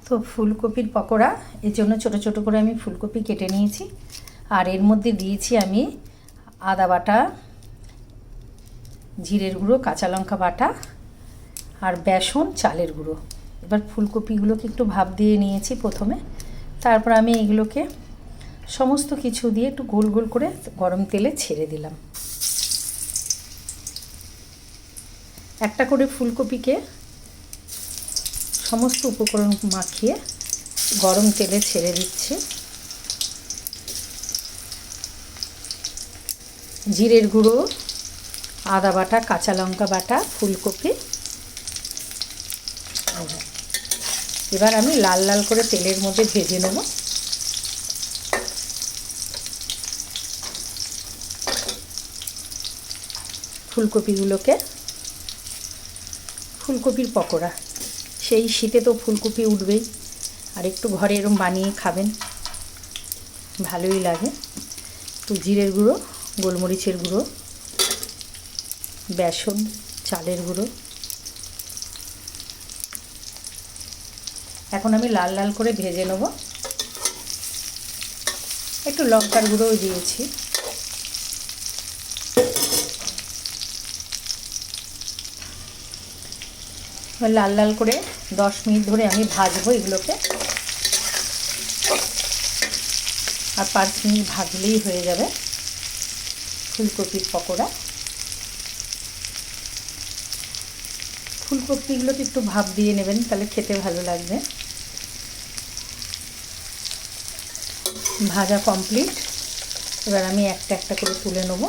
তো ফুলকপির পকোড়া, এর জন্য ছোটো ছোটো করে আমি ফুলকপি কেটে নিয়েছি। আর এর মধ্যে দিয়েছি আমি আদা বাটা, জিরের গুঁড়ো, কাঁচা লঙ্কা বাটা আর বেসন, চালের গুঁড়ো। এবার ফুলকপিগুলোকে একটু ভাপ দিয়ে নিয়েছি প্রথমে, তারপর আমি এগুলোকে সমস্ত কিছু দিয়ে একটু গোল গোল করে গরম তেলে ছেড়ে দিলাম। একটা করে ফুলকপিকে সমস্ত উপকরণ মাখিয়ে গরম তেলে ছেড়ে দিচ্ছি। জিরের গুঁড়ো, আদা বাটা, কাঁচা লঙ্কা বাটা, ফুলকপি। এবার আমি লাল লাল করে তেলের মধ্যে ভেজে নেব। ফুলকপির পকোড়া, সেই শীতে তো ফুলকপি উঠবেই, আর একটু ঘরে এরকম বানিয়ে খাবেন, ভালোই লাগে। তো জিরের গুঁড়ো, গোলমরিচের গুঁড়ো, বেসন, চালের গুঁড়ো। এখন আমি লাল লাল করে ভেজে নেব। একটু লঙ্কার গুঁড়োও দিয়েছি। লাল লাল করে 10 মিনিট ধরে আমি ভাজবো এগুলোকে, আর 5 মিনিট ভাজলেই হয়ে যাবে ফুলকপির পকোড়া। ফুলকপিগুলোকে একটু ভাপ দিয়ে নেবেন, তাহলে খেতে ভালো লাগবে। ভাজা কমপ্লিট। এবার আমি একটা একটা করে তুলে নেব।